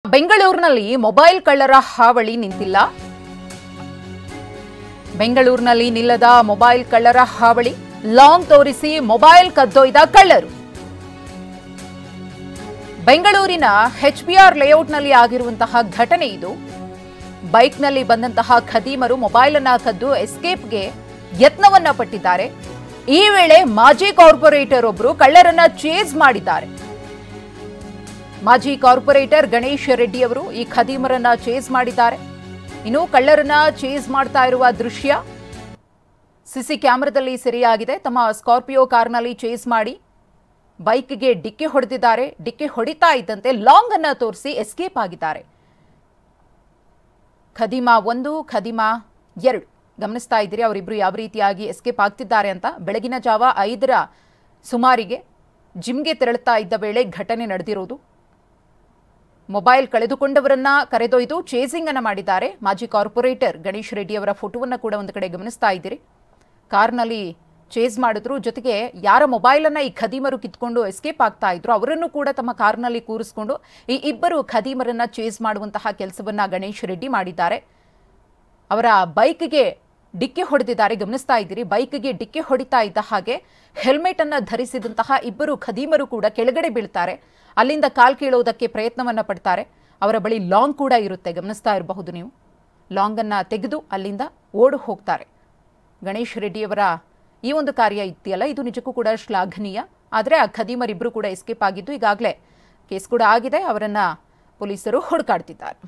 ಬೆಂಗಳೂರಿನಲ್ಲಿ ಮೊಬೈಲ್ ಕಳ್ಳರ ಹಾವಳಿ ನಿಂತಿಲ್ಲ. ಬೆಂಗಳೂರಿನಲ್ಲಿ ನಿಲ್ಲದ ಮೊಬೈಲ್ ಕಳ್ಳರ ಹಾವಳಿ. ಲಾಂಗ್ ತೋರಿಸಿ ಮೊಬೈಲ್ ಕದ್ದೊಯ್ದ ಕಳ್ಳರು. ಬೆಂಗಳೂರಿನ HBR ಲೇಔಟ್ನಲ್ಲಿ ಆಗಿರುವಂತಹ ಘಟನೆ ಇದು. ಬೈಕ್ನಲ್ಲಿ ಬಂದಂತಹ ಖದೀಮರು ಮೊಬೈಲ್ ಅನ್ನು ಕದ್ದು ಎಸ್ಕೇಪ್ಗೆ ಯತ್ನವನ್ನ ಪಟ್ಟಿದ್ದಾರೆ. ಈ ವೇಳೆ ಮಾಜಿ ಕಾರ್ಪೊರೇಟರ್ ಒಬ್ಬರು ಕಳ್ಳರನ್ನ ಚೇಸ್ ಮಾಡಿದ್ದಾರೆ. ಮಾಜಿ ಕಾರ್ಪೊರೇಟರ್ ಗಣೇಶ್ ರೆಡ್ಡಿ ಅವರು ಈ ಖದೀಮರನ್ನ ಚೇಸ್ ಮಾಡಿದ್ದಾರೆ. ಇನ್ನು ಕಳ್ಳರನ್ನ ಚೇಸ್ ಮಾಡ್ತಾ ಇರುವ ದೃಶ್ಯ ಸಿಸಿ ಕ್ಯಾಮೆರಾದಲ್ಲಿ ಸೆರೆಯಾಗಿದೆ. ತಮ್ಮ ಸ್ಕಾರ್ಪಿಯೋ ಕಾರ್ನಲ್ಲಿ ಚೇಸ್ ಮಾಡಿ ಬೈಕ್ಗೆ ಡಿಕ್ಕಿ ಹೊಡೆದಿದ್ದಾರೆ. ಡಿಕ್ಕಿ ಹೊಡಿತಾ ಇದ್ದಂತೆ ಲಾಂಗ್ ಅನ್ನ ತೋರಿಸಿ ಎಸ್ಕೇಪ್ ಆಗಿದ್ದಾರೆ. ಖದೀಮ 1, ಖದೀಮ 2 ಗಮನಿಸ್ತಾ ಇದ್ದೀರಿ ಅವರಿಬ್ರು ಯಾವ ರೀತಿಯಾಗಿ ಎಸ್ಕೇಪ್ ಆಗ್ತಿದ್ದಾರೆ ಅಂತ. ಬೆಳಗಿನ ಜಾವ 5ರ ಸುಮಾರಿಗೆ ಜಿಮ್ಗೆ ತೆರಳುತ್ತಾ ಇದ್ದ ವೇಳೆ ಘಟನೆ ನಡೆದಿರೋದು. ಮೊಬೈಲ್ ಕಳೆದುಕೊಂಡವರನ್ನ ಕರೆದೊಯ್ದು ಚೇಸಿಂಗ್ ಅನ್ನ ಮಾಡಿದ್ದಾರೆ. ಮಾಜಿ ಕಾರ್ಪೊರೇಟರ್ ಗಣೇಶ್ ರೆಡ್ಡಿ ಅವರ ಫೋಟೋವನ್ನು ಕೂಡ ಒಂದು ಕಡೆ ಗಮನಿಸ್ತಾ ಇದ್ದೀರಿ. ಕಾರ್ನಲ್ಲಿ ಚೇಸ್ ಮಾಡಿದ್ರು. ಜೊತೆಗೆ ಯಾರ ಮೊಬೈಲ್ ಅನ್ನ ಈ ಖದೀಮರು ಕಿತ್ಕೊಂಡು ಎಸ್ಕೇಪ್ ಆಗ್ತಾ ಇದ್ರು ಅವರನ್ನು ಕೂಡ ತಮ್ಮ ಕಾರ್ನಲ್ಲಿ ಕೂರಿಸಿಕೊಂಡು ಈ ಇಬ್ಬರು ಖದೀಮರನ್ನ ಚೇಸ್ ಮಾಡುವಂತಹ ಕೆಲಸವನ್ನ ಗಣೇಶ್ ರೆಡ್ಡಿ ಮಾಡಿದ್ದಾರೆ. ಅವರ ಬೈಕ್ಗೆ ಡಿಕ್ಕಿ ಹೊಡೆದಿದ್ದಾರೆ. ಗಮನಿಸ್ತಾ ಇದ್ದೀರಿ ಬೈಕ್ಗೆ ಡಿಕ್ಕಿ ಹೊಡಿತಾ ಇದ್ದ ಹಾಗೆ ಹೆಲ್ಮೆಟ್ ಅನ್ನ ಧರಿಸಿದಂತಹ ಇಬ್ಬರು ಖದೀಮರು ಕೂಡ ಕೆಳಗಡೆ ಬೀಳ್ತಾರೆ. ಅಲ್ಲಿಂದ ಕಾಲ್ ಕೀಳೋದಕ್ಕೆ ಪ್ರಯತ್ನವನ್ನ ಪಡ್ತಾರೆ. ಅವರ ಬಳಿ ಲಾಂಗ್ ಕೂಡ ಇರುತ್ತೆ, ಗಮನಿಸ್ತಾ ಇರಬಹುದು ನೀವು. ಲಾಂಗ್ ಅನ್ನ ತೆಗೆದು ಅಲ್ಲಿಂದ ಓಡು ಹೋಗ್ತಾರೆ. ಗಣೇಶ್ ರೆಡ್ಡಿಯವರ ಈ ಒಂದು ಕಾರ್ಯ ಇದೆಯಲ್ಲ, ಇದು ನಿಜಕ್ಕೂ ಕೂಡ ಶ್ಲಾಘನೀಯ. ಆದರೆ ಆ ಖದೀಮರಿಬ್ಬರು ಕೂಡ ಎಸ್ಕೇಪ್ ಆಗಿದ್ದು ಈಗಾಗಲೇ ಕೇಸ್ ಕೂಡ ಆಗಿದೆ. ಅವರನ್ನ ಪೊಲೀಸರು ಹುಡುಕಾಡ್ತಿದ್ದಾರೆ.